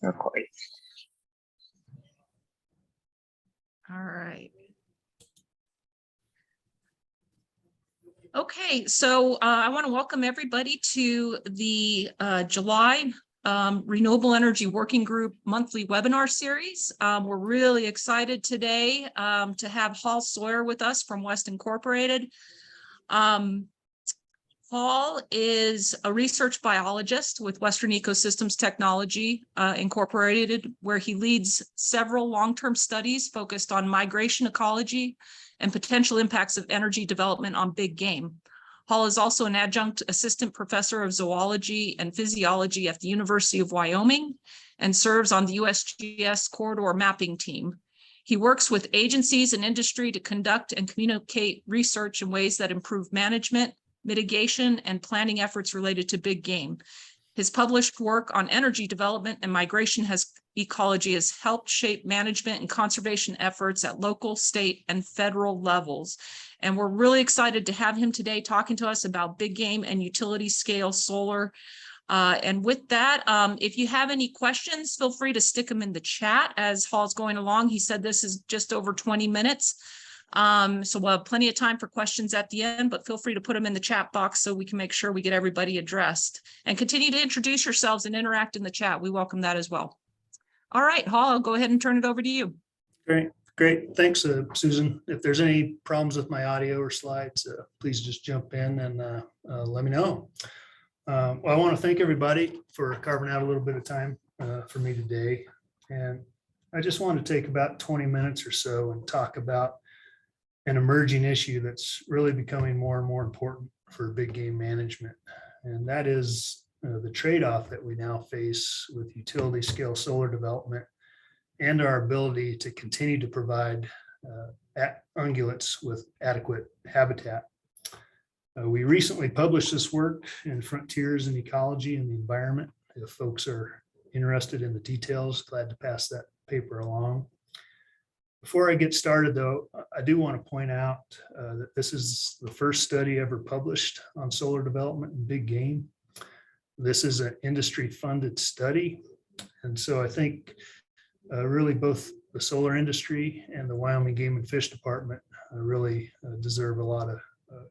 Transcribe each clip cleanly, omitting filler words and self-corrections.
Recording. All right. Okay, so I want to welcome everybody to the July Renewable Energy Working Group monthly webinar series. We're really excited today to have Sawyer with us from West Incorporated. Paul is a research biologist with Western Ecosystems Technology Incorporated, where he leads several long-term studies focused on migration ecology and potential impacts of energy development on big game. Paul is also an adjunct assistant professor of zoology and physiology at the University of Wyoming and serves on the USGS corridor mapping team. He works with agencies and industry to conduct and communicate research in ways that improve management, mitigation, and planning efforts related to big game. His published work on energy development and migration ecology has helped shape management and conservation efforts at local, state, and federal levels. And we're really excited to have him today talking to us about big game and utility scale solar. And with that, if you have any questions, feel free to stick them in the chat as Hall's going along. He said this is just over 20 minutes. So we'll have plenty of time for questions at the end, but feel free to put them in the chat box so we can make sure we get everybody addressed. And continue to introduce yourselves and interact in the chat. We welcome that as well. All right, Hall, I'll go ahead and turn it over to you. Great. Thanks, Susan. If there's any problems with my audio or slides, please just jump in and let me know. Well, I want to thank everybody for carving out a little bit of time for me today. And I just want to take about 20 minutes or so and talk about an emerging issue that's really becoming more and more important for big game management. And that is the trade-off that we now face with utility scale solar development and our ability to continue to provide ungulates with adequate habitat. We recently published this work in Frontiers in Ecology and the Environment. If folks are interested in the details, glad to pass that paper along. Before I get started, though, I do want to point out that this is the first study ever published on solar development in big game. This is an industry-funded study. And so I think really both the solar industry and the Wyoming Game and Fish Department really deserve a lot of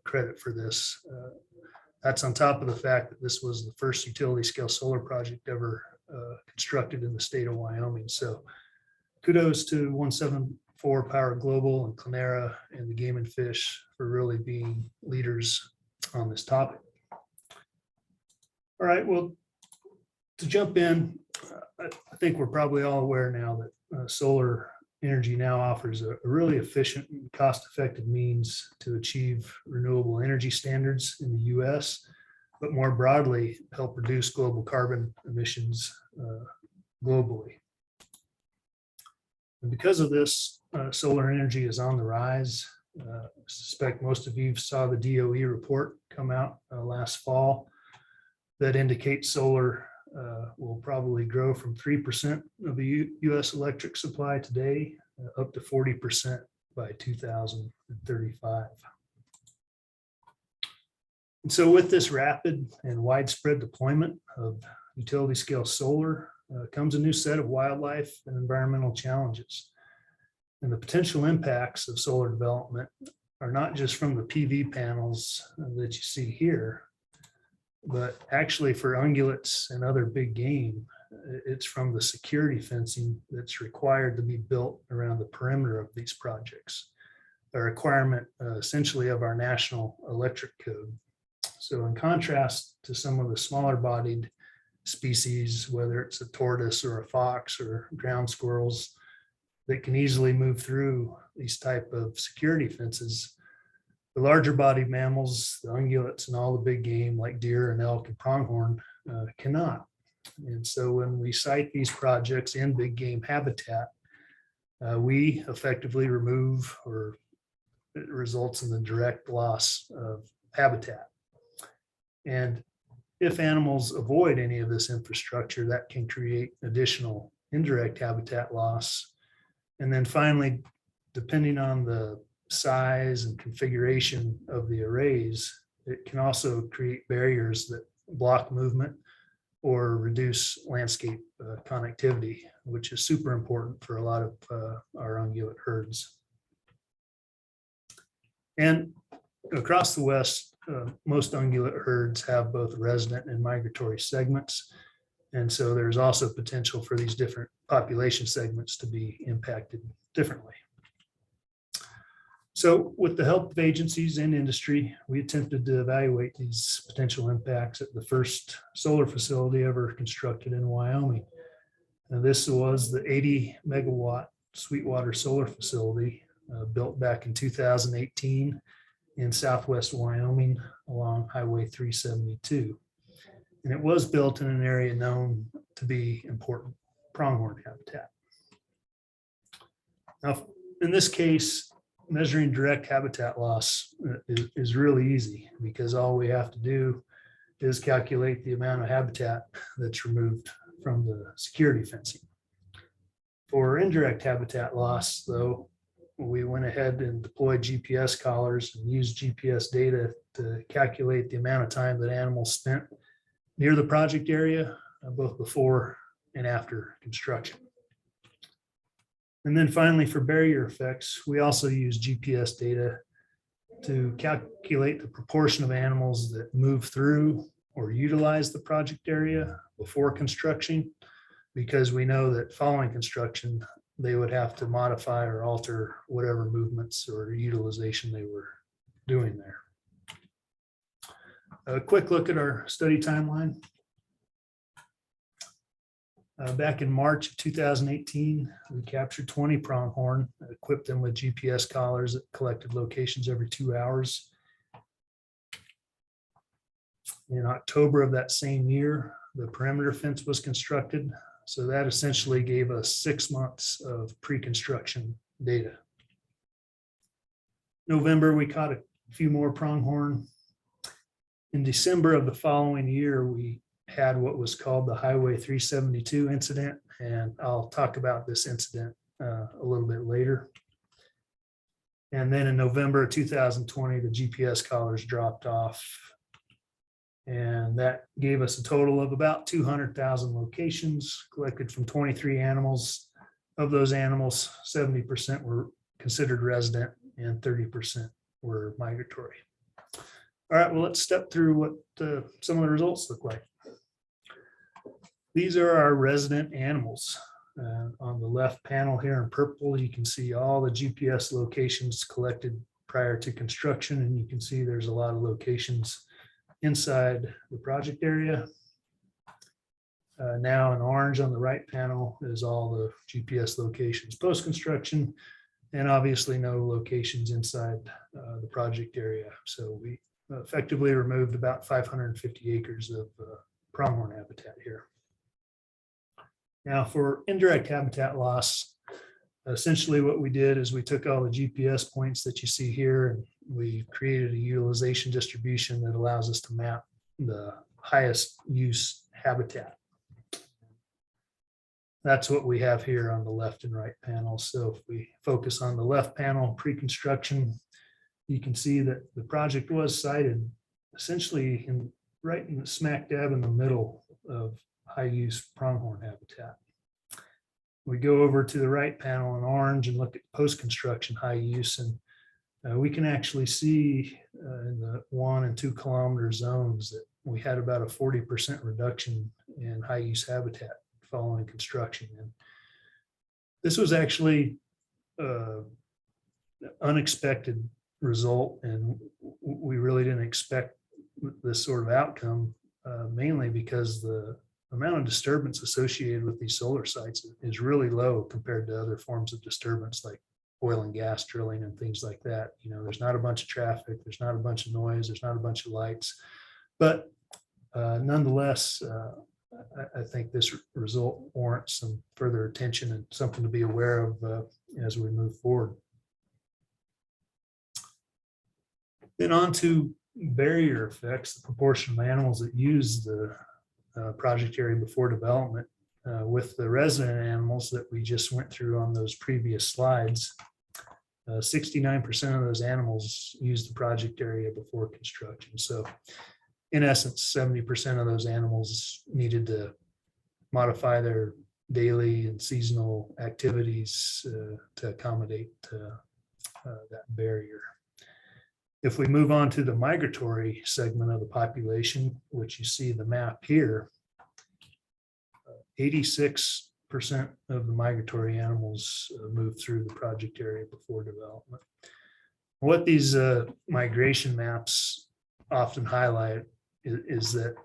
credit for this. That's on top of the fact that this was the first utility scale solar project ever constructed in the state of Wyoming. So kudos to 174 Power Global and Clenera and the Game and Fish for really being leaders on this topic. All right, well, to jump in, I think we're probably all aware now that solar energy now offers a really efficient and cost-effective means to achieve renewable energy standards in the US, but more broadly, help reduce global carbon emissions globally. And because of this, solar energy is on the rise. I suspect most of you saw the DOE report come out last fall that indicates solar will probably grow from 3% of the US electric supply today up to 40% by 2035. And so with this rapid and widespread deployment of utility scale solar comes a new set of wildlife and environmental challenges. And the potential impacts of solar development are not just from the PV panels that you see here, but actually for ungulates and other big game, it's from the security fencing that's required to be built around the perimeter of these projects, a requirement essentially of our national electric code. So in contrast to some of the smaller bodied species, whether it's a tortoise or a fox or ground squirrels that can easily move through these type of security fences, the larger bodied mammals, the ungulates and all the big game like deer and elk and pronghorn cannot. And so when we site these projects in big game habitat, we effectively remove, or it results in the direct loss of habitat. And if animals avoid any of this infrastructure, that can create additional indirect habitat loss. And then finally, depending on the size and configuration of the arrays, it can also create barriers that block movement or reduce landscape connectivity, which is super important for a lot of our ungulate herds. And across the West, most ungulate herds have both resident and migratory segments. And so there's also potential for these different population segments to be impacted differently. So with the help of agencies and industry, we attempted to evaluate these potential impacts at the first solar facility ever constructed in Wyoming. And this was the 80 megawatt Sweetwater solar facility built back in 2018 in southwest Wyoming along Highway 372. And it was built in an area known to be important pronghorn habitat. Now, in this case, measuring direct habitat loss is really easy because all we have to do is calculate the amount of habitat that's removed from the security fencing. For indirect habitat loss, though, we went ahead and deployed GPS collars and used GPS data to calculate the amount of time that animals spent near the project area, both before and after construction. And then finally, for barrier effects, we also use GPS data to calculate the proportion of animals that move through or utilize the project area before construction, because we know that following construction, they would have to modify or alter whatever movements or utilization they were doing there. A quick look at our study timeline. Back in March of 2018, we captured 20 pronghorn, equipped them with GPS collars that collected locations every 2 hours. In October of that same year, the perimeter fence was constructed. So that essentially gave us 6 months of pre-construction data. November, we caught a few more pronghorn. In December of the following year, we had what was called the Highway 372 incident, and I'll talk about this incident a little bit later. And then in November of 2020, the GPS collars dropped off, and that gave us a total of about 200,000 locations collected from 23 animals. Of those animals, 70% were considered resident and 30% were migratory. All right, well, let's step through what some of the results look like. These are our resident animals. On the left panel here in purple, you can see all the GPS locations collected prior to construction, and you can see there's a lot of locations inside the project area. Now in orange on the right panel is all the GPS locations post-construction, and obviously no locations inside the project area. So we effectively removed about 550 acres of pronghorn habitat here. Now for indirect habitat loss, essentially what we did is we took all the GPS points that you see here and we created a utilization distribution that allows us to map the highest use habitat. That's what we have here on the left and right panel. So if we focus on the left panel, pre-construction, you can see that the project was sited essentially right in the smack dab in the middle of high use pronghorn habitat. We go over to the right panel in orange and look at post-construction high use, and we can actually see in the 1 and 2 kilometer zones that we had about a 40% reduction in high use habitat following construction. And this was actually an unexpected result, and we really didn't expect this sort of outcome, mainly because the amount of disturbance associated with these solar sites is really low compared to other forms of disturbance like oil and gas drilling and things like that. You know, there's not a bunch of traffic, there's not a bunch of noise, there's not a bunch of lights, but nonetheless, I think this result warrants some further attention and something to be aware of as we move forward. Then on to barrier effects, the proportion of animals that use the project area before development. With the resident animals that we just went through on those previous slides, 69% of those animals used the project area before construction. So in essence, 70% of those animals needed to modify their daily and seasonal activities to accommodate that barrier. If we move on to the migratory segment of the population, which you see the map here, 86% of the migratory animals move through the project area before development. What these migration maps often highlight is that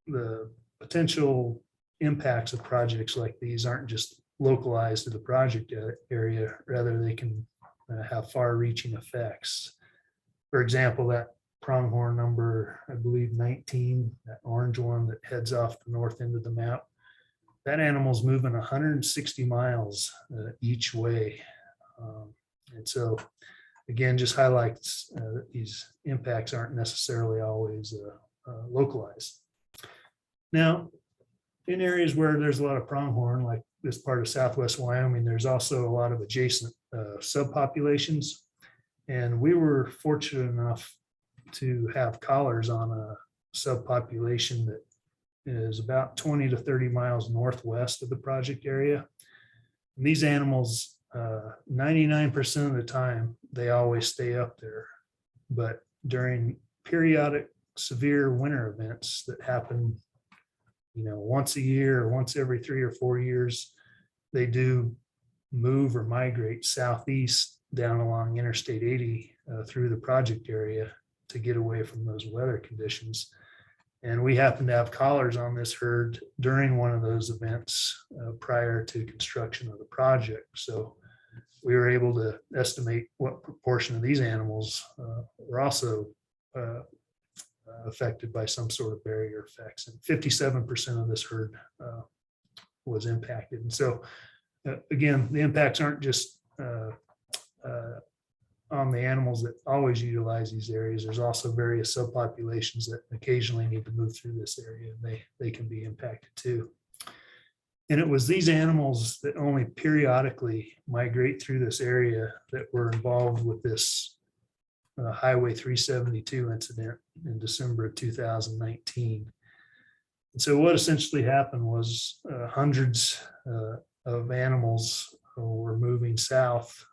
the potential impacts of projects like these aren't just localized to the project area, rather they can have far-reaching effects. For example, that pronghorn number, I believe 19, that orange one that heads off the north end of the map, that animal's moving 160 miles each way. And so, again, just highlights that these impacts aren't necessarily always localized. Now, in areas where there's a lot of pronghorn, like this part of Southwest Wyoming, there's also a lot of adjacent subpopulations. And we were fortunate enough to have collars on a subpopulation that is about 20 to 30 miles northwest of the project area. And these animals, 99% of the time, they always stay up there. But during periodic severe winter events that happen, once a year or once every 3 or 4 years, they do move or migrate southeast down along Interstate 80 through the project area to get away from those weather conditions. And we happen to have collars on this herd during one of those events prior to construction of the project. So we were able to estimate what proportion of these animals were also affected by some sort of barrier effects. And 57% of this herd was impacted. And so, again, the impacts aren't just on the animals that always utilize these areas. There's also various subpopulations that occasionally need to move through this area, and they can be impacted too. And it was these animals that only periodically migrate through this area that were involved with this Highway 372 incident in December of 2019. And so what essentially happened was hundreds of animals were moving south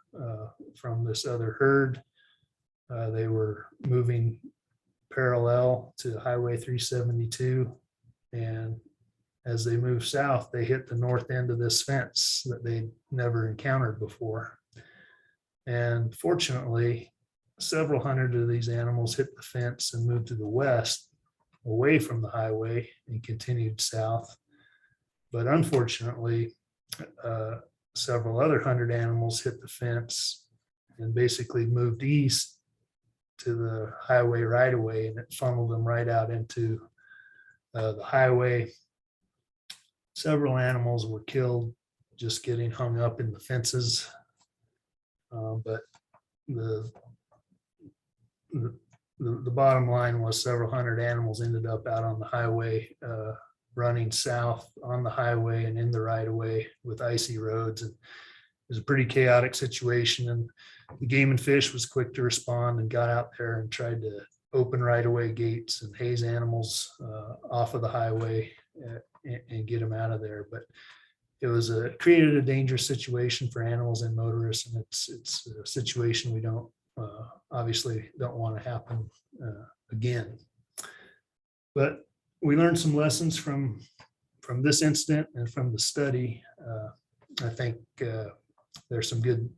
from this other herd. They were moving parallel to Highway 372, and as they moved south, they hit the north end of this fence that they'd never encountered before. And fortunately, several hundred of these animals hit the fence and moved to the west, away from the highway, and continued south. But unfortunately, several other 100 animals hit the fence and basically moved east to the highway right away, and it funneled them right out into the highway. Several animals were killed just getting hung up in the fences, but the bottom line was several hundred animals ended up out on the highway, running south on the highway and in the right of way with icy roads. And it was a pretty chaotic situation, and the Game and Fish was quick to respond and got out there and tried to open right of way gates and haze animals off of the highway and get them out of there. But it was created a dangerous situation for animals and motorists, and it's a situation we don't obviously don't want to happen again. But we learned some lessons from this incident and from the study. I think there's some good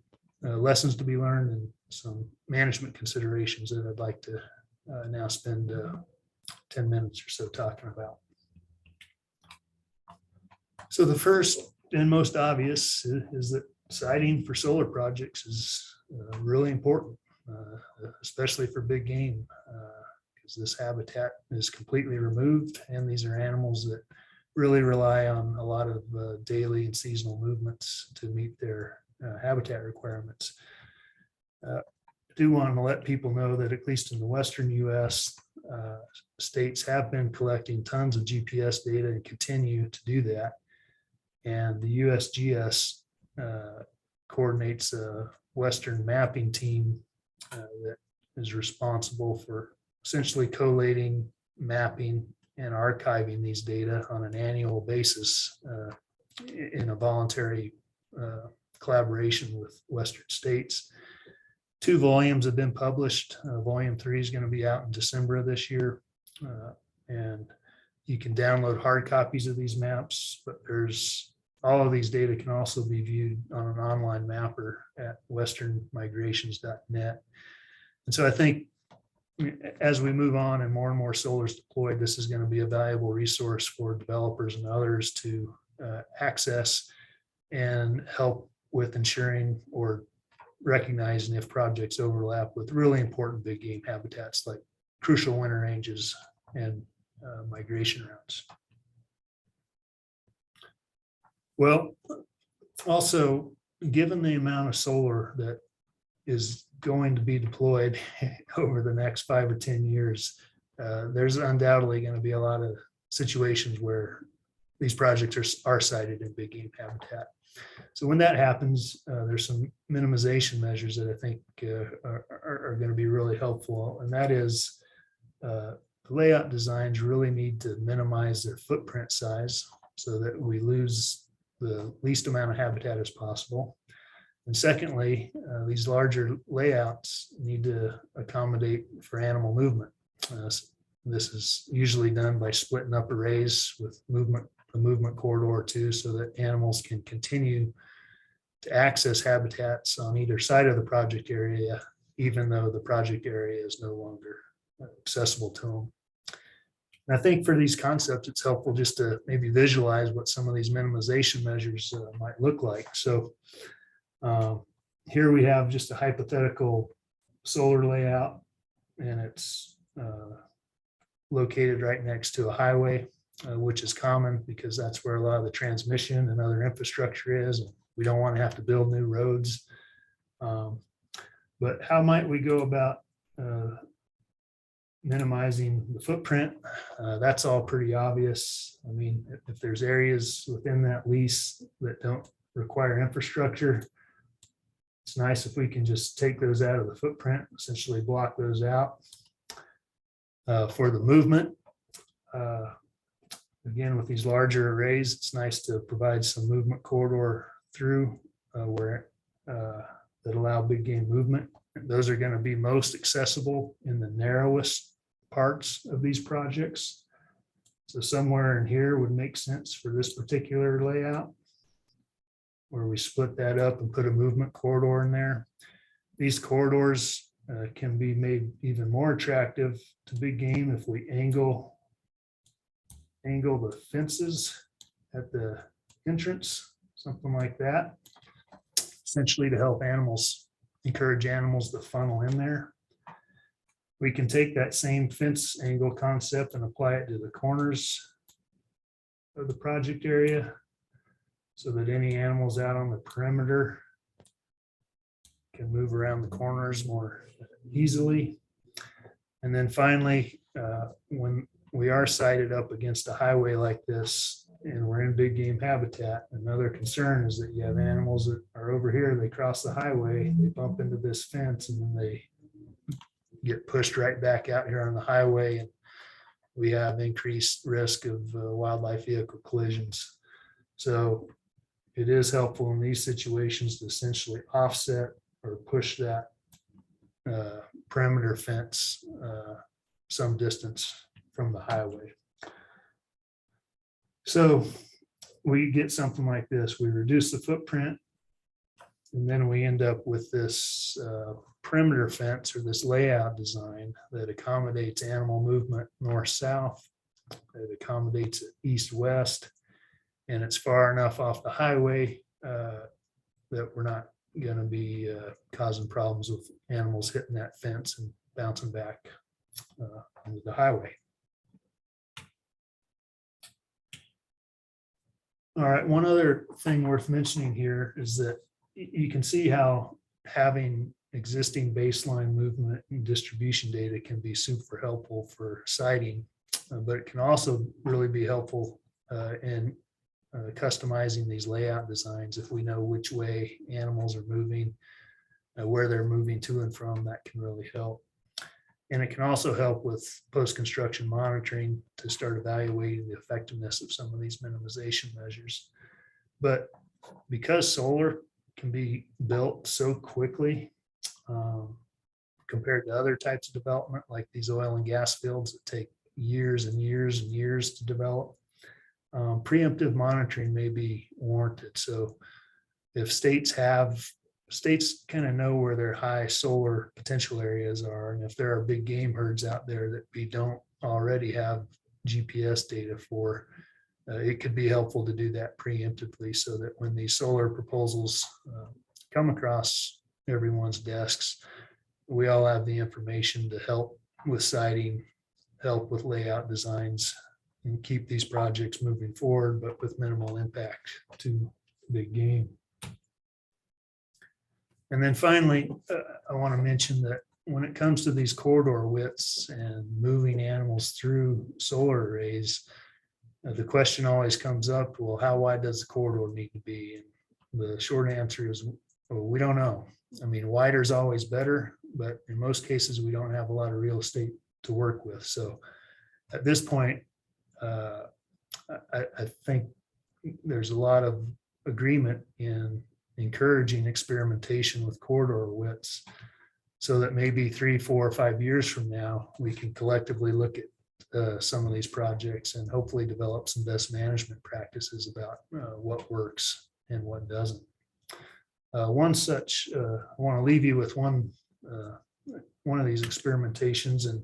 lessons to be learned and some management considerations that I'd like to now spend 10 minutes or so talking about. So the first and most obvious is that siting for solar projects is really important, especially for big game, because this habitat is completely removed, and these are animals that really rely on a lot of daily and seasonal movements to meet their habitat requirements. I do want to let people know that at least in the Western US, states have been collecting tons of GPS data and continue to do that. And the USGS coordinates a Western mapping team that is responsible for essentially collating mapping and archiving these data on an annual basis in a voluntary collaboration with Western states. 2 volumes have been published. Volume 3 is going to be out in December of this year. And you can download hard copies of these maps, but all of these data can also be viewed on an online mapper at westernmigrations.net. And so I think as we move on and more solar is deployed, this is going to be a valuable resource for developers and others to access and help with ensuring or recognizing if projects overlap with really important big game habitats like crucial winter ranges and migration routes. Well, also, given the amount of solar that is going to be deployed over the next 5 or 10 years, there's undoubtedly going to be a lot of situations where these projects are sited in big game habitat. So when that happens, there's some minimization measures that I think are going to be really helpful. And that is layout designs really need to minimize their footprint size so that we lose the least amount of habitat as possible. And secondly, these larger layouts need to accommodate for animal movement. This is usually done by splitting up arrays with a movement corridor too, so that animals can continue to access habitats on either side of the project area, even though the project area is no longer accessible to them. And I think for these concepts, it's helpful just to maybe visualize what some of these minimization measures might look like. So here we have just a hypothetical solar layout, and it's located right next to a highway, which is common because that's where a lot of the transmission and other infrastructure is. And we don't want to have to build new roads. But how might we go about minimizing the footprint? That's all pretty obvious. I mean, if there's areas within that lease that don't require infrastructure, it's nice if we can just take those out of the footprint, essentially block those out. For the movement, again, with these larger arrays, it's nice to provide some movement corridor through where that allow big game movement. Those are going to be most accessible in the narrowest parts of these projects. So somewhere in here would make sense for this particular layout, where we split that up and put a movement corridor in there. These corridors can be made even more attractive to big game if we angle the fences at the entrance, something like that, essentially to help encourage animals to funnel in there. We can take that same fence angle concept and apply it to the corners of the project area so that any animals out on the perimeter can move around the corners more easily. And then finally, when we are sited up against a highway like this and we're in big game habitat, another concern is that you have animals that are over here, they cross the highway, they bump into this fence, and then they get pushed right back out here on the highway, and we have increased risk of wildlife vehicle collisions. So it is helpful in these situations to essentially offset or push that perimeter fence some distance from the highway. So we get something like this. We reduce the footprint, and then we end up with this perimeter fence or this layout design that accommodates animal movement north-south, that accommodates it east-west, and it's far enough off the highway that we're not going to be causing problems with animals hitting that fence and bouncing back onto the highway. All right, one other thing worth mentioning here is that you can see how having existing baseline movement and distribution data can be super helpful for siting, but it can also really be helpful in customizing these layout designs. If we know which way animals are moving, where they're moving to and from, that can really help. And it can also help with post-construction monitoring to start evaluating the effectiveness of some of these minimization measures. But because solar can be built so quickly compared to other types of development, like these oil and gas fields that take years and years and years to develop, preemptive monitoring may be warranted. So if states kind of know where their high solar potential areas are, and if there are big game herds out there that we don't already have GPS data for, it could be helpful to do that preemptively so that when these solar proposals come across everyone's desks, we all have the information to help with siting, help with layout designs, and keep these projects moving forward, but with minimal impact to big game. And then finally, I want to mention that when it comes to these corridor widths and moving animals through solar arrays, the question always comes up, well, how wide does the corridor need to be? And the short answer is, well, we don't know. I mean, wider is always better, but in most cases, we don't have a lot of real estate to work with. So at this point, I think there's a lot of agreement in encouraging experimentation with corridor widths so that maybe 3, 4, or 5 years from now, we can collectively look at some of these projects and hopefully develop some best management practices about what works and what doesn't. One such, I want to leave you with one of these experimentations, and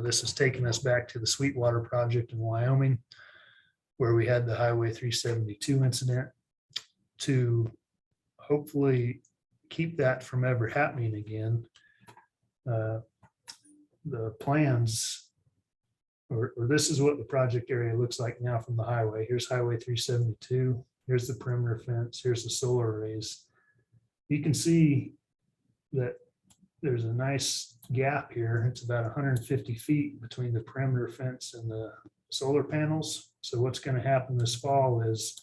this has taken us back to the Sweetwater project in Wyoming, where we had the Highway 372 incident. To hopefully keep that from ever happening again, the plans, or this is what the project area looks like now from the highway. Here's Highway 372. Here's the perimeter fence. Here's the solar arrays. You can see that there's a nice gap here. It's about 150 feet between the perimeter fence and the solar panels. So what's going to happen this fall is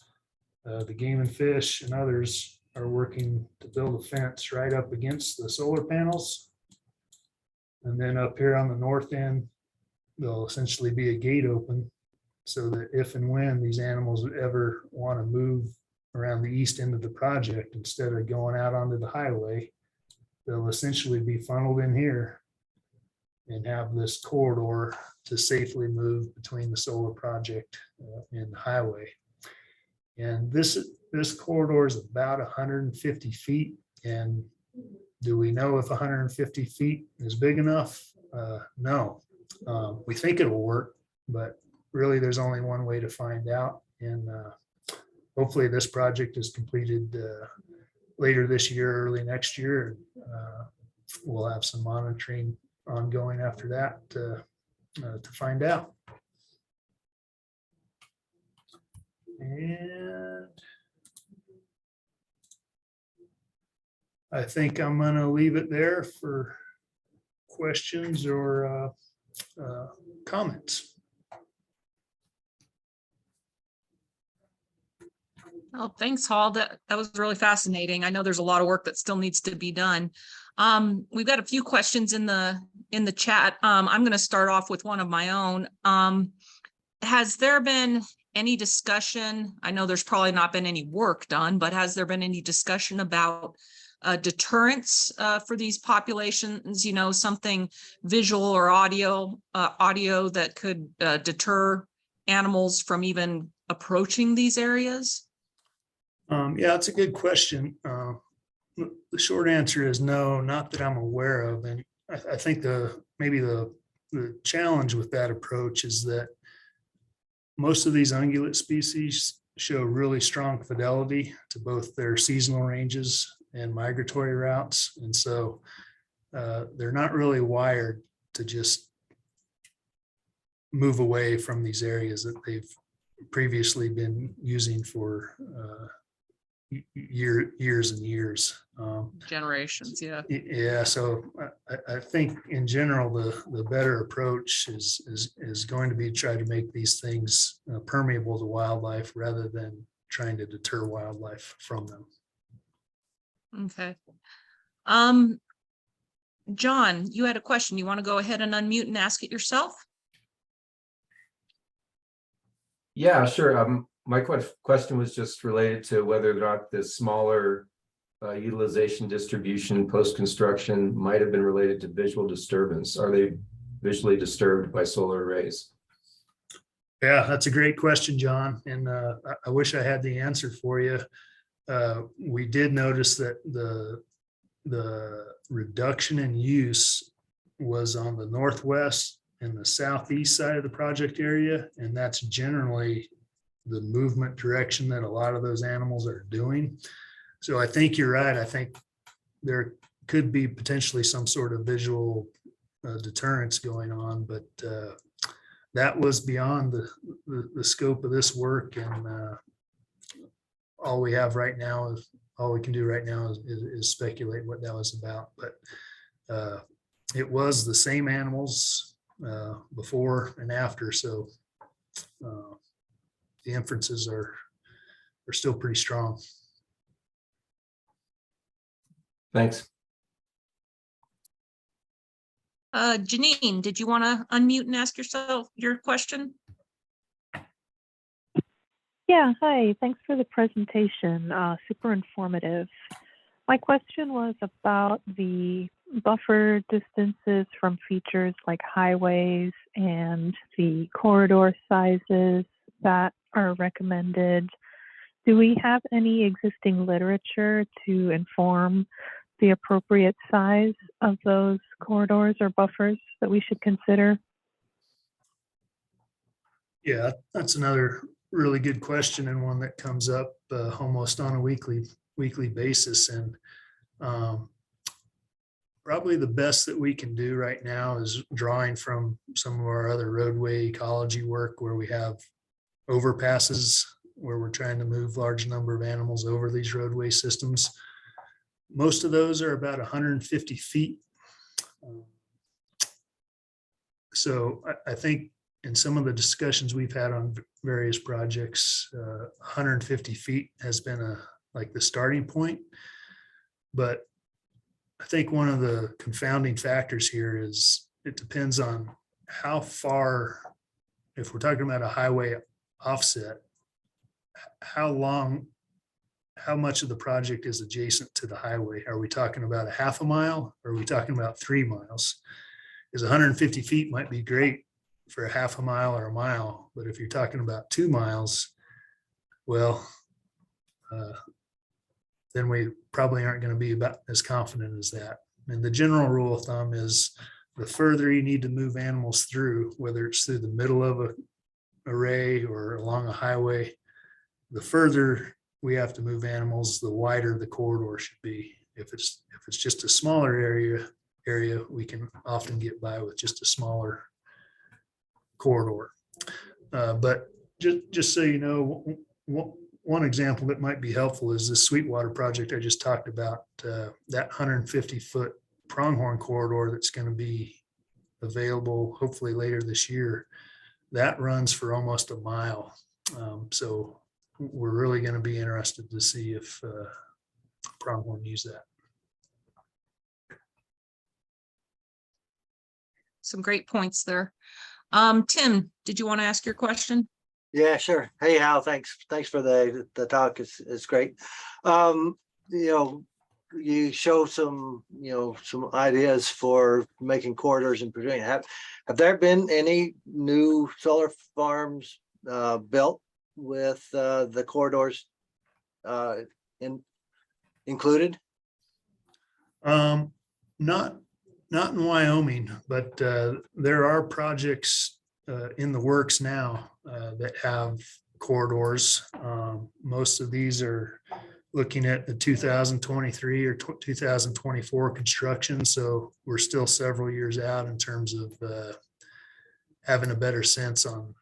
the Game and Fish and others are working to build a fence right up against the solar panels. And then up here on the north end, there'll essentially be a gate open so that if and when these animals ever want to move around the east end of the project, instead of going out onto the highway, they'll essentially be funneled in here and have this corridor to safely move between the solar project and the highway. And this corridor is about 150 feet. And do we know if 150 feet is big enough? No. We think it'll work, but really there's only one way to find out. And hopefully this project is completed later this year, early next year. We'll have some monitoring ongoing after that to find out. And I think I'm going to leave it there for questions or comments. Oh, thanks, Hall. That was really fascinating. I know there's a lot of work that still needs to be done. We've got a few questions in the chat. I'm going to start off with one of my own. Has there been any discussion? I know there's probably not been any work done, but has there been any discussion about deterrence for these populations? You know, something visual or audio that could deter animals from even approaching these areas? Yeah, it's a good question. The short answer is no, not that I'm aware of. And I think maybe the challenge with that approach is that most of these ungulate species show really strong fidelity to both their seasonal ranges and migratory routes. And so they're not really wired to just move away from these areas that they've previously been using for years and years. Generations, yeah. Yeah, so I think in general, the better approach is going to be try to make these things permeable to wildlife rather than trying to deter wildlife from them. Okay. John, you had a question. You want to go ahead and unmute and ask it yourself? Yeah, sure. My question was just related to whether or not the smaller utilization distribution post-construction might have been related to visual disturbance. Are they visually disturbed by solar arrays? Yeah, that's a great question, John. And I wish I had the answer for you. We did notice that the reduction in use was on the northwest and the southeast side of the project area. And that's generally the movement direction that a lot of those animals are doing. So I think you're right. I think there could be potentially some sort of visual deterrence going on, but that was beyond the scope of this work. And all we have right now is, all we can do right now is speculate what that was about. But it was the same animals before and after. So the inferences are still pretty strong. Thanks. Janine, did you want to unmute and ask yourself your question? Yeah, hi. Thanks for the presentation. Super informative. My question was about the buffer distances from features like highways and the corridor sizes that are recommended. Do we have any existing literature to inform the appropriate size of those corridors or buffers that we should consider? Yeah, that's another really good question, and one that comes up almost on a weekly basis. And probably the best that we can do right now is drawing from some of our other roadway ecology work, where we have overpasses where we're trying to move large number of animals over these roadway systems. Most of those are about 150 feet. So I think in some of the discussions we've had on various projects, 150 feet has been like the starting point. But I think one of the confounding factors here is it depends on how far, if we're talking about a highway offset, how much of the project is adjacent to the highway. Are we talking about a half a mile? Or are we talking about 3 miles? Because 150 feet might be great for a half a mile or a mile. But if you're talking about 2 miles, well, then we probably aren't going to be about as confident as that. And the general rule of thumb is the further you need to move animals through, whether it's through the middle of an array or along a highway, the further we have to move animals, the wider the corridor should be. If it's just a smaller area, we can often get by with just a smaller corridor. But just so you know, one example that might be helpful is the Sweetwater project I just talked about. That 150-foot pronghorn corridor that's going to be available hopefully later this year, that runs for almost a mile. So we're really going to be interested to see if pronghorn use that. Some great points there. Tim, did you want to ask your question? Yeah, sure. Hey, Hal, thanks for the talk. It's great. You show some ideas for making corridors in Virginia. Have there been any new solar farms built with the corridors included? Not in Wyoming, but there are projects in the works now that have corridors. Most of these are looking at the 2023 or 2024 construction. So we're still several years out in terms of having a better sense on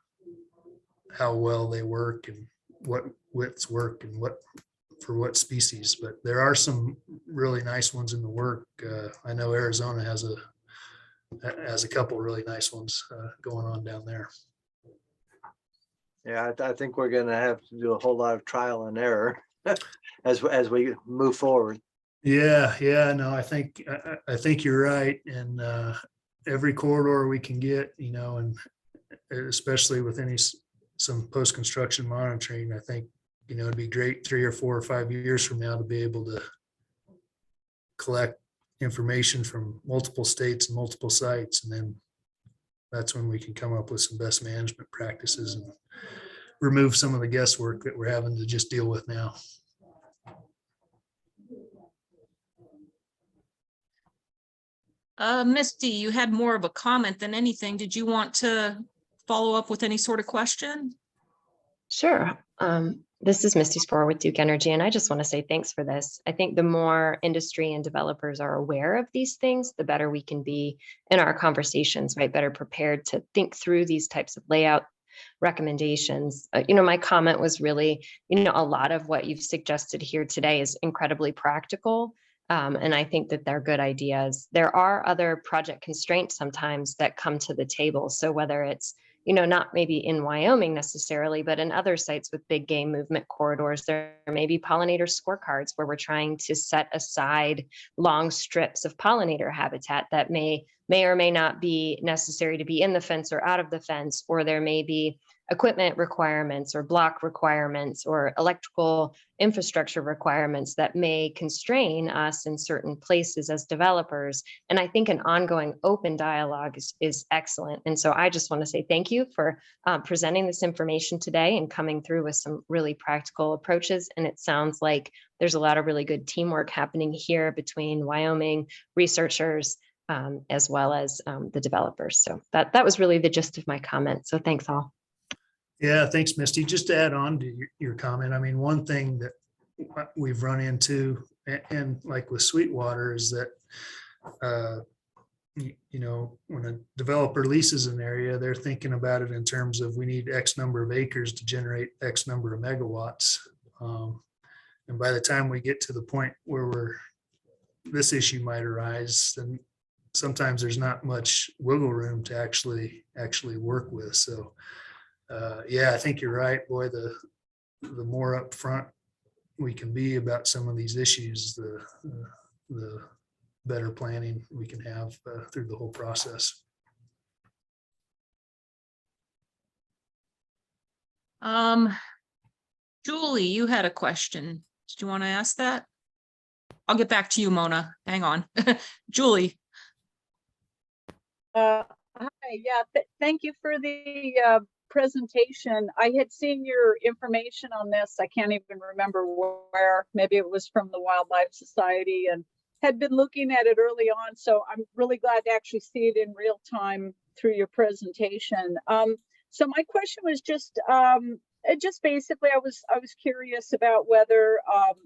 how well they work and what widths work and for what species. But there are some really nice ones in the work. I know Arizona has a couple really nice ones going on down there. Yeah, I think we're going to have to do a whole lot of trial and error as we move forward. Yeah, no, I think you're right. And every corridor we can get, and especially with some post-construction monitoring, I think, it'd be great 3 or 4 or 5 years from now to be able to collect information from multiple states and multiple sites. And then that's when we can come up with some best management practices and remove some of the guesswork that we're having to just deal with now. Misty, you had more of a comment than anything. Did you want to follow up with any sort of question? Sure. This is Misty Sporer with Duke Energy, and I just want to say thanks for this. I think the more industry and developers are aware of these things, the better we can be in our conversations, right? Better prepared to think through these types of layout recommendations. My comment was really, a lot of what you've suggested here today is incredibly practical. And I think that they're good ideas. There are other project constraints sometimes that come to the table. So whether it's, not maybe in Wyoming necessarily, but in other sites with big game movement corridors, there may be pollinator scorecards where we're trying to set aside long strips of pollinator habitat that may or may not be necessary to be in the fence or out of the fence, or there may be equipment requirements or block requirements or electrical infrastructure requirements that may constrain us in certain places as developers. And I think an ongoing open dialogue is excellent. And so I just want to say thank you for presenting this information today and coming through with some really practical approaches. And it sounds like there's a lot of really good teamwork happening here between Wyoming researchers as well as the developers. So that was really the gist of my comment. So thanks all. Yeah, thanks, Misty. Just to add on to your comment, I mean, one thing that we've run into, and like with Sweetwater, is that, when a developer leases an area, they're thinking about it in terms of we need X number of acres to generate X number of megawatts. And by the time we get to the point where this issue might arise, then sometimes there's not much wiggle room to actually work with. So yeah, I think you're right, boy. The more upfront we can be about some of these issues, the better planning we can have through the whole process. Julie, you had a question. Did you want to ask that? I'll get back to you, Mona. Hang on. Julie. Hi, yeah, thank you for the presentation. I had seen your information on this. I can't even remember where. Maybe it was from the Wildlife Society, and had been looking at it early on. So I'm really glad to actually see it in real time through your presentation. So my question was just basically, I was curious about whether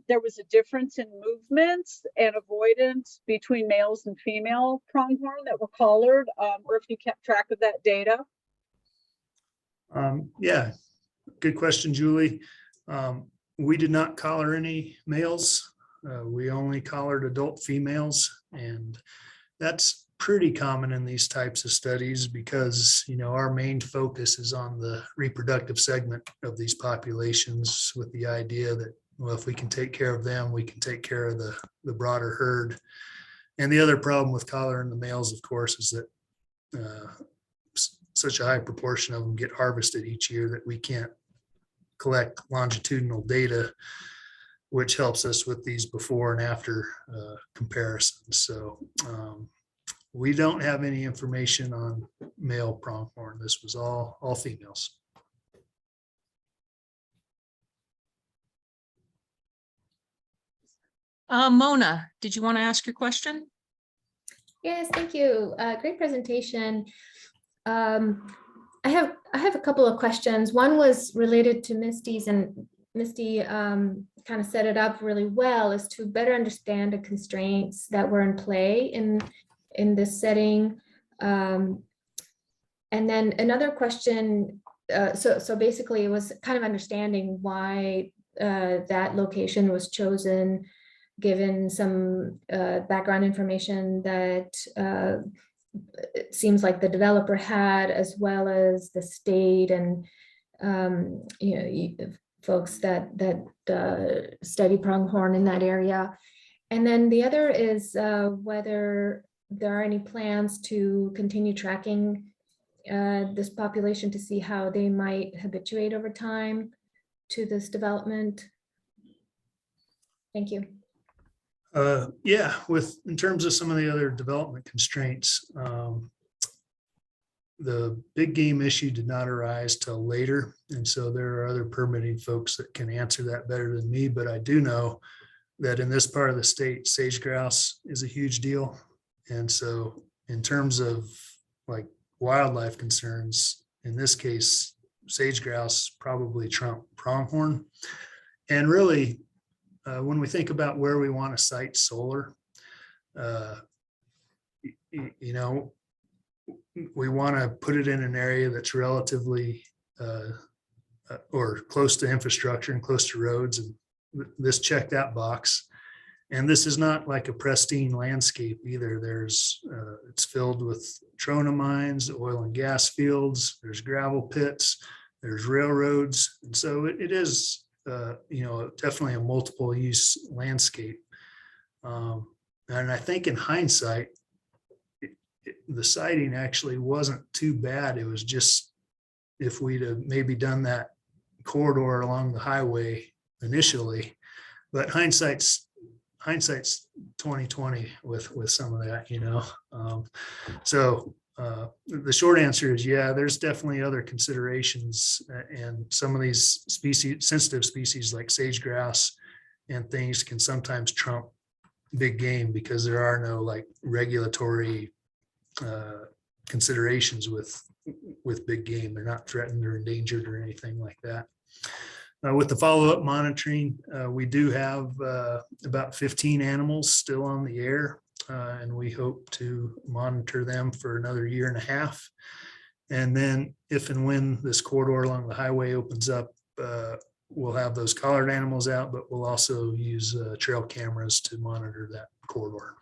there was a difference in movements and avoidance between males and female pronghorn that were collared, or if you kept track of that data. Yeah, good question, Julie. We did not collar any males. We only collared adult females, and that's pretty common in these types of studies because, our main focus is on the reproductive segment of these populations, with the idea that, well, if we can take care of them, we can take care of the broader herd. And the other problem with collaring the males, of course, is that such a high proportion of them get harvested each year that we can't collect longitudinal data, which helps us with these before and after comparisons. So we don't have any information on male pronghorn. This was all females. Mona, did you want to ask your question? Yes, thank you. Great presentation. I have a couple of questions. One was related to Misty's, and Misty kind of set it up really well, is to better understand the constraints that were in play in this setting. And then another question, so basically it was kind of understanding why that location was chosen, given some background information that it seems like the developer had, as well as the state and folks that study pronghorn in that area. And then the other is whether there are any plans to continue tracking this population to see how they might habituate over time to this development. Thank you. Yeah, in terms of some of the other development constraints, the big game issue did not arise till later. And so there are other permitting folks that can answer that better than me, but I do know that in this part of the state, sage grouse is a huge deal. And so in terms of like wildlife concerns, in this case, sage grouse probably trump pronghorn. And really, when we think about where we want to site solar, you know, we want to put it in an area that's relatively or close to infrastructure and close to roads. And this check that box. And this is not like a pristine landscape either. It's filled with trona mines, oil and gas fields, there's gravel pits, there's railroads. And so it is, you know, definitely a multiple use landscape. And I think in hindsight, the siting actually wasn't too bad. It was just, if we'd have maybe done that corridor along the highway initially, but hindsight's 2020 with some of that, you know. So the short answer is, yeah, there's definitely other considerations, and some of these sensitive species like sage grouse and things can sometimes trump big game because there are no like regulatory considerations with big game. They're not threatened or endangered or anything like that. With the follow-up monitoring, we do have about 15 animals still on the air, and we hope to monitor them for another 1.5 years. And then if and when this corridor along the highway opens up, we'll have those collared animals out, but we'll also use trail cameras to monitor that corridor.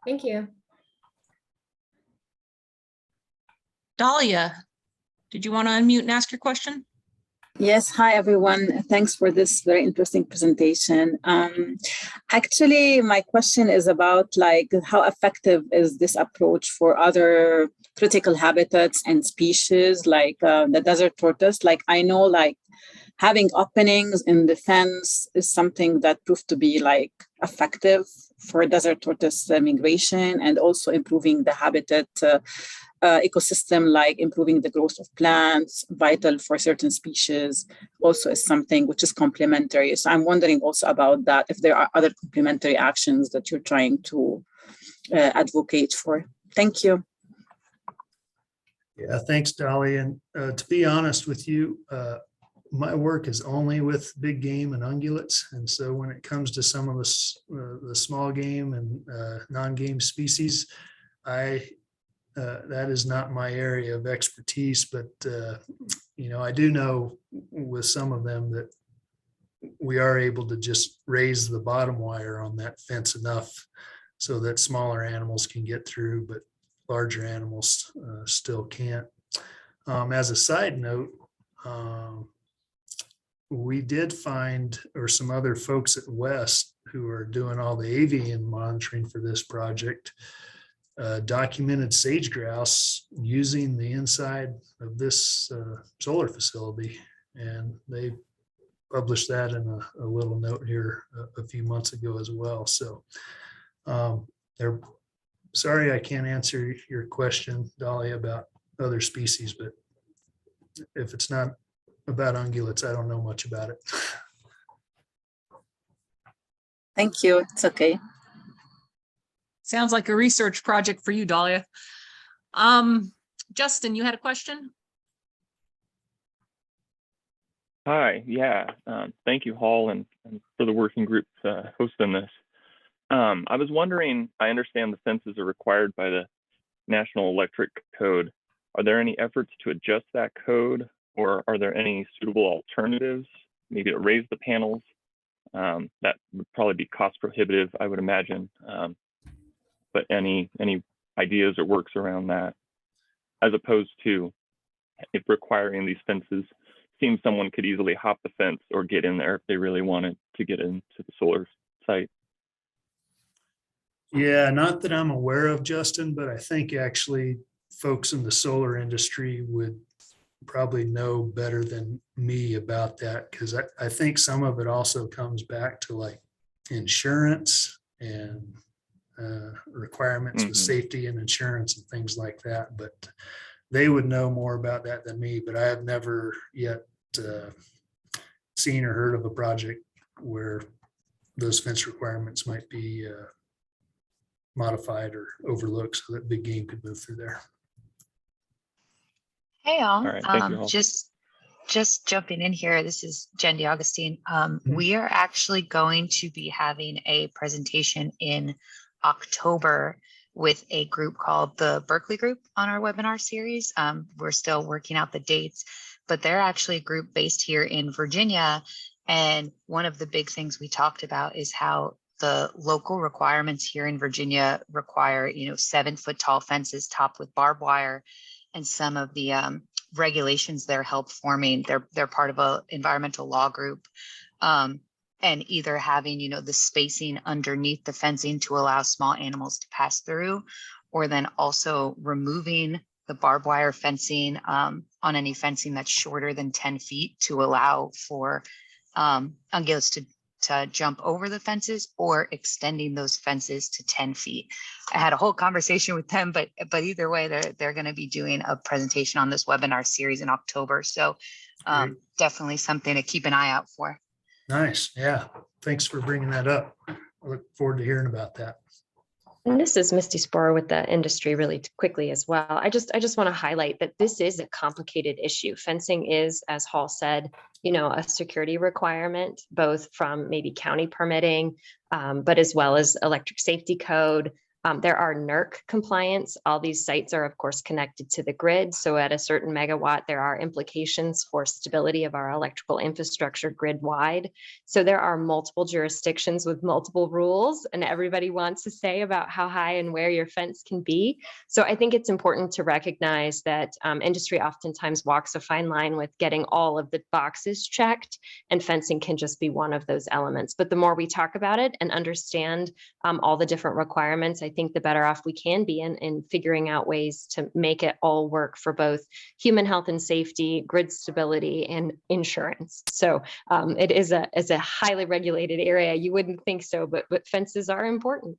Thank you. Dahlia, did you want to unmute and ask your question? Yes, hi everyone. Thanks for this very interesting presentation. Actually, my question is about like how effective is this approach for other critical habitats and species like the desert tortoise? Like I know like having openings in the fence is something that proved to be like effective for desert tortoise migration and also improving the habitat ecosystem, like improving the growth of plants, vital for certain species, also is something which is complementary. So I'm wondering also about that, if there are other complementary actions that you're trying to advocate for. Thank you. Yeah, thanks, Dolly. And to be honest with you, my work is only with big game and ungulates. And so when it comes to some of the small game and non-game species, that is not my area of expertise, but you know, I do know with some of them that we are able to just raise the bottom wire on that fence enough so that smaller animals can get through, but larger animals still can't. As a side note, we did find, or some other folks at West who are doing all the avian monitoring for this project, documented sage grouse using the inside of this solar facility. And they published that in a little note here a few months ago as well. So they're sorry I can't answer your question, Dolly, about other species, but if it's not about ungulates, I don't know much about it. Thank you. It's okay. Sounds like a research project for you, Dahlia. Justin, you had a question? Hi, yeah. Thank you, Hall, and for the working group hosting this. I was wondering, I understand the fences are required by the National Electric Code. Are there any efforts to adjust that code, or are there any suitable alternatives, maybe to raise the panels? That would probably be cost prohibitive, I would imagine. But any ideas or works around that, as opposed to requiring these fences seems someone could easily hop the fence or get in there if they really wanted to get into the solar site. Yeah, not that I'm aware of, Justin, but I think actually folks in the solar industry would probably know better than me about that, because I think some of it also comes back to like insurance and requirements with safety and insurance and things like that. But they would know more about that than me, but I have never yet seen or heard of a project where those fence requirements might be modified or overlooked so that big game could move through there. Hey all, All right, thank you all. Just jumping in here. This is Jen DeAugustine. We are actually going to be having a presentation in October with a group called the Berkeley Group on our webinar series. We're still working out the dates, but they're actually a group based here in Virginia. And one of the big things we talked about is how the local requirements here in Virginia require, 7-foot tall fences topped with barbed wire, and some of the regulations they're help forming. They're part of a environmental law group, and either having, the spacing underneath the fencing to allow small animals to pass through, or then also removing the barbed wire fencing on any fencing that's shorter than 10 feet to allow for ungulates to jump over the fences, or extending those fences to 10 feet. I had a whole conversation with them, but either way, they're going to be doing a presentation on this webinar series in October. So definitely something to keep an eye out for. Nice. Yeah. Thanks for bringing that up. I look forward to hearing about that. And this is Misty Sporer with the industry really quickly as well. I just want to highlight that this is a complicated issue. Fencing is, as Hall said, a security requirement, both from maybe county permitting, but as well as electric safety code. There are NERC compliance. All these sites are, of course, connected to the grid. So at a certain megawatt, there are implications for stability of our electrical infrastructure grid wide. So there are multiple jurisdictions with multiple rules, and everybody wants to say about how high and where your fence can be. So I think it's important to recognize that industry oftentimes walks a fine line with getting all of the boxes checked, and fencing can just be one of those elements. But the more we talk about it and understand all the different requirements, I think the better off we can be in figuring out ways to make it all work for both human health and safety, grid stability, and insurance. So it is a highly regulated area. You wouldn't think so, but fences are important.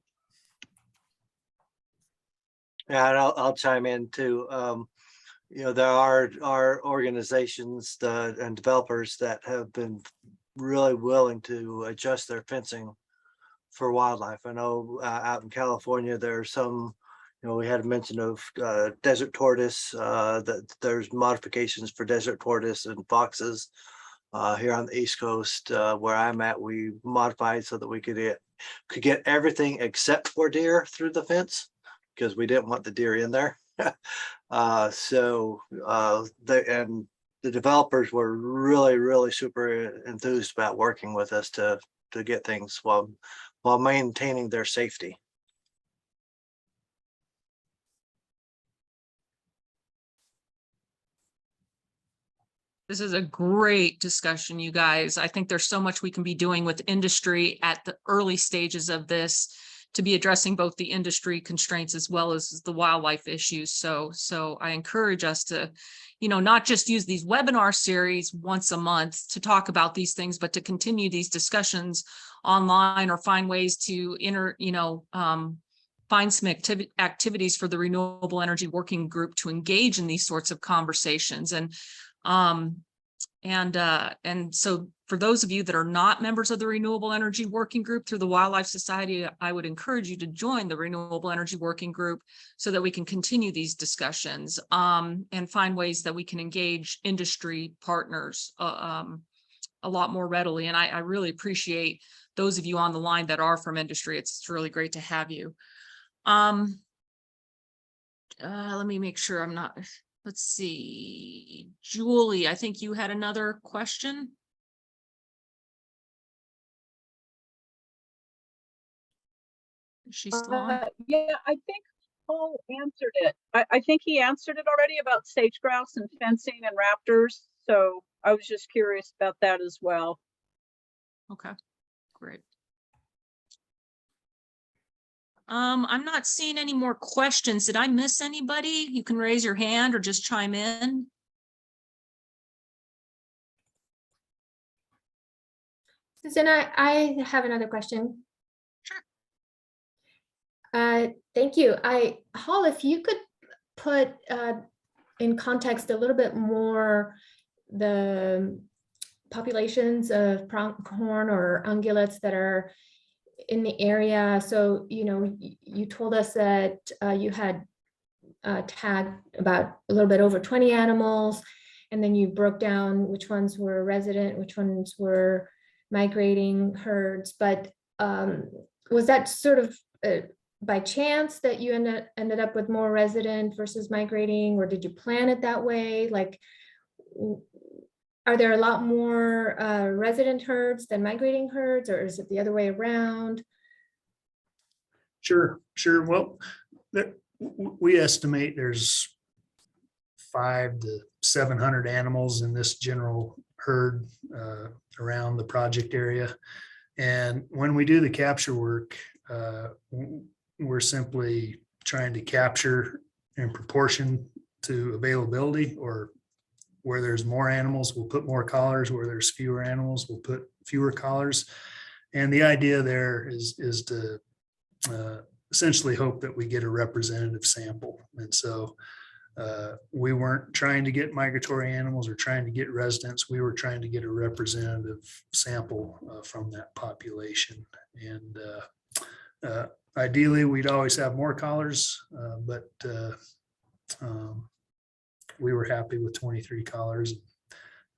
Yeah, and I'll chime in too. There are organizations and developers that have been really willing to adjust their fencing for wildlife. I know out in California, there's some, we had a mention of desert tortoise, that there's modifications for desert tortoise and foxes. Here on the East Coast, where I'm at, we modified so that we could get everything except for deer through the fence, because we didn't want the deer in there. The developers were really super enthused about working with us to get things while maintaining their safety. This is a great discussion, you guys. I think there's so much we can be doing with industry at the early stages of this to be addressing both the industry constraints as well as the wildlife issues. So I encourage us to, not just use these webinar series once a month to talk about these things, but to continue these discussions online, or find ways to find some activities for the Renewable Energy Working Group to engage in these sorts of conversations. And so for those of you that are not members of the Renewable Energy Working Group through the Wildlife Society, I would encourage you to join the Renewable Energy Working Group so that we can continue these discussions and find ways that we can engage industry partners a lot more readily. And I really appreciate those of you on the line that are from industry. It's really great to have you. Let me make sure I'm not, let's see, Julie, I think you had another question. Is she still on? Yeah, I think Paul answered it. I think he answered it already about sage grouse and fencing and raptors. So I was just curious about that as well. Okay, great. I'm not seeing any more questions. Did I miss anybody? You can raise your hand or just chime in. Susan, I have another question. Sure. Thank you. Hall, if you could put in context a little bit more the populations of pronghorn or ungulates that are in the area. So, you told us that you had tagged about a little bit over 20 animals, and then you broke down which ones were resident, which ones were migrating herds. But was that sort of by chance that you ended up with more resident versus migrating, or did you plan it that way? Like, are there a lot more resident herds than migrating herds, or is it the other way around? Sure. Well, we estimate there's 500 to 700 animals in this general herd around the project area. And when we do the capture work, we're simply trying to capture in proportion to availability, or where there's more animals, we'll put more collars. Where there's fewer animals, we'll put fewer collars. And the idea there is to essentially hope that we get a representative sample. And so we weren't trying to get migratory animals or trying to get residents. We were trying to get a representative sample from that population. And ideally, we'd always have more collars, but we were happy with 23 collars.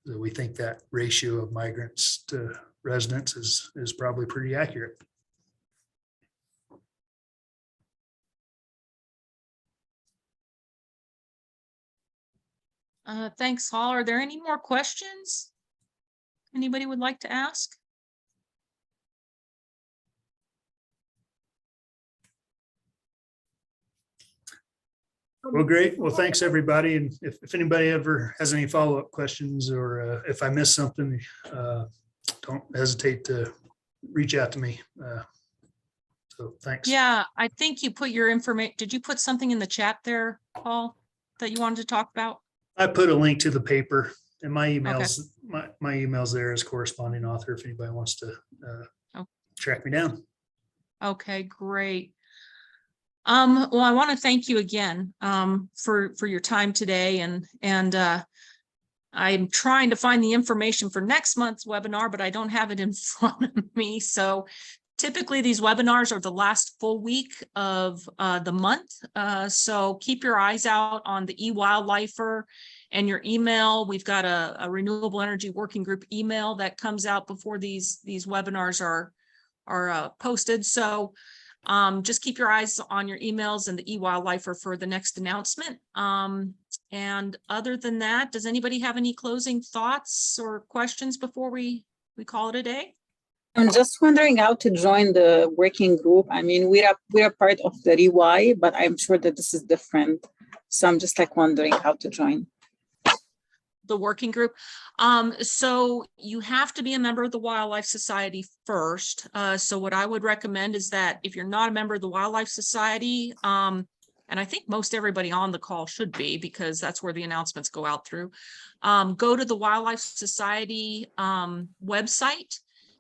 We think that ratio of migrants to residents is probably pretty accurate. Thanks, Hall. Are there any more questions anybody would like to ask? Well, great. Well, thanks, everybody. And if anybody ever has any follow-up questions, or if I missed something, don't hesitate to reach out to me. So thanks. Yeah, I think you put your information. Did you put something in the chat there, Paul, that you wanted to talk about? I put a link to the paper, and my emails, my email's there as corresponding author if anybody wants to track me down. Okay, great. Well, I want to thank you again for your time today, and I'm trying to find the information for next month's webinar, but I don't have it in front of me. So typically these webinars are the last full week of the month. So keep your eyes out on the eWildlifer and your email. We've got a renewable energy working group email that comes out before these webinars are posted. So just keep your eyes on your emails and the eWildlifer for the next announcement. And other than that, does anybody have any closing thoughts or questions before we call it a day? I'm just wondering how to join the working group. I mean, we're part of the REY, but I'm sure that this is different. So I'm just like wondering how to join the working group. So you have to be a member of the Wildlife Society first. So what I would recommend is that if you're not a member of the Wildlife Society, and I think most everybody on the call should be, because that's where the announcements go out through, go to the Wildlife Society website,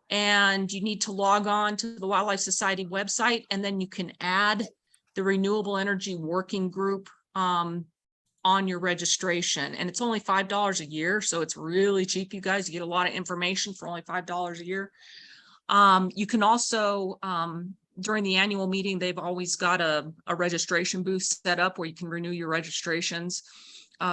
and you need to log on to the Wildlife Society website, and then you can add the Renewable Energy Working Group on your registration. And it's only $5 a year. So it's really cheap, you guys. You get a lot of information for only $5 a year. You can also, during the annual meeting, they've always got a registration booth set up where you can renew your registrations.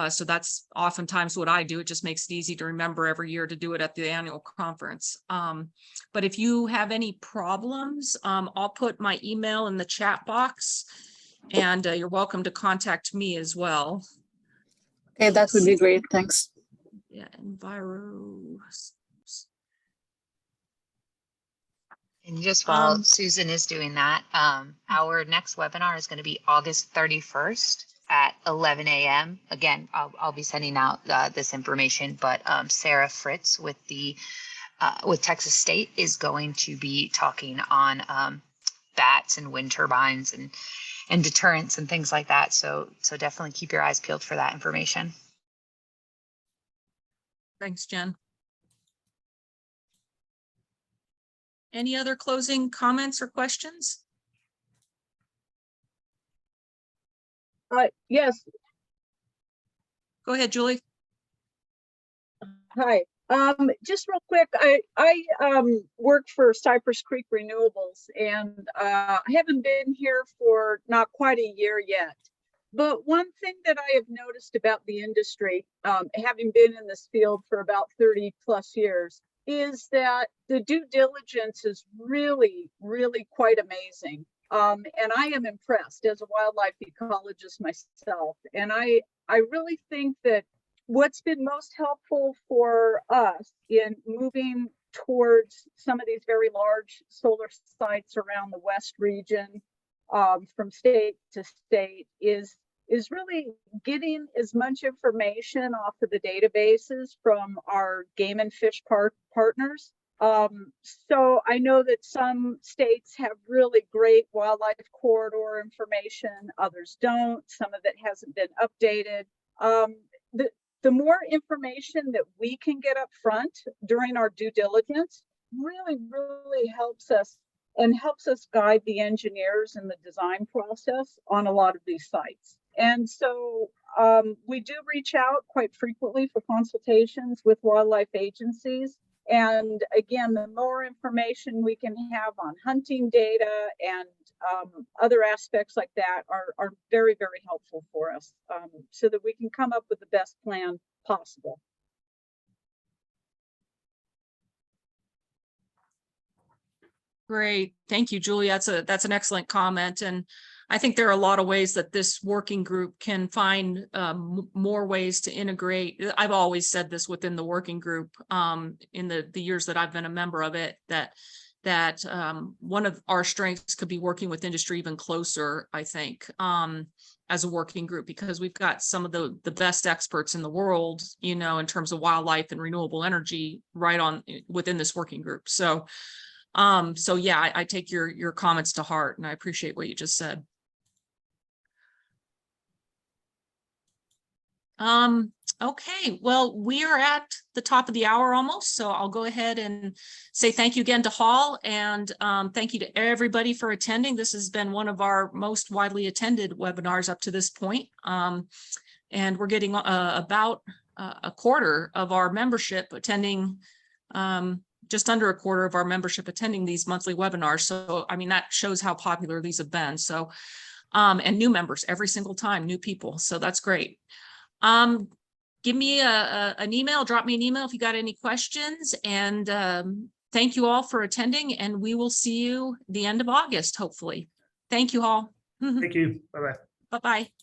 So that's oftentimes what I do. It just makes it easy to remember every year to do it at the annual conference. But if you have any problems, I'll put my email in the chat box, and you're welcome to contact me as well. Okay, that would be great. Thanks. Yeah, Enviro. And just while Susan is doing that, our next webinar is going to be August 31st at 11 a.m. Again, I'll be sending out this information, but Sarah Fritz with Texas State is going to be talking on bats and wind turbines and deterrence and things like that. So definitely keep your eyes peeled for that information. Thanks, Jen. Any other closing comments or questions? Yes. Go ahead, Julie. Hi. Just real quick, I work for Cypress Creek Renewables, and I haven't been here for not quite a year yet. But one thing that I have noticed about the industry, having been in this field for about 30 plus years, is that the due diligence is really, really quite amazing. And I am impressed as a wildlife ecologist myself. And I really think that what's been most helpful for us in moving towards some of these very large solar sites around the West region, from state to state, is really getting as much information off of the databases from our game and fish partners. So I know that some states have really great wildlife corridor information, others don't. Some of it hasn't been updated. The more information that we can get up front during our due diligence really, really helps us and helps us guide the engineers in the design process on a lot of these sites. And so we do reach out quite frequently for consultations with wildlife agencies. And again, the more information we can have on hunting data and other aspects like that are very, very helpful for us, so that we can come up with the best plan possible. Great. Thank you, Julie. That's an excellent comment. And I think there are a lot of ways that this working group can find more ways to integrate. I've always said this within the working group in the years that I've been a member of it, that one of our strengths could be working with industry even closer, I think, as a working group, because we've got some of the best experts in the world, you know, in terms of wildlife and renewable energy right on within this working group. So yeah, I take your comments to heart, and I appreciate what you just said. Okay, well, we are at the top of the hour almost, so I'll go ahead and say thank you again to Hall, and thank you to everybody for attending. This has been one of our most widely attended webinars up to this point, and we're getting about a quarter of our membership attending, just under a quarter of our membership attending these monthly webinars. So, I mean, that shows how popular these have been. So, and new members every single time, new people. So that's great. Give me an email, drop me an email if you got any questions, and thank you all for attending, and we will see you the end of August, hopefully. Thank you all. Thank you. Bye-bye. Bye-bye.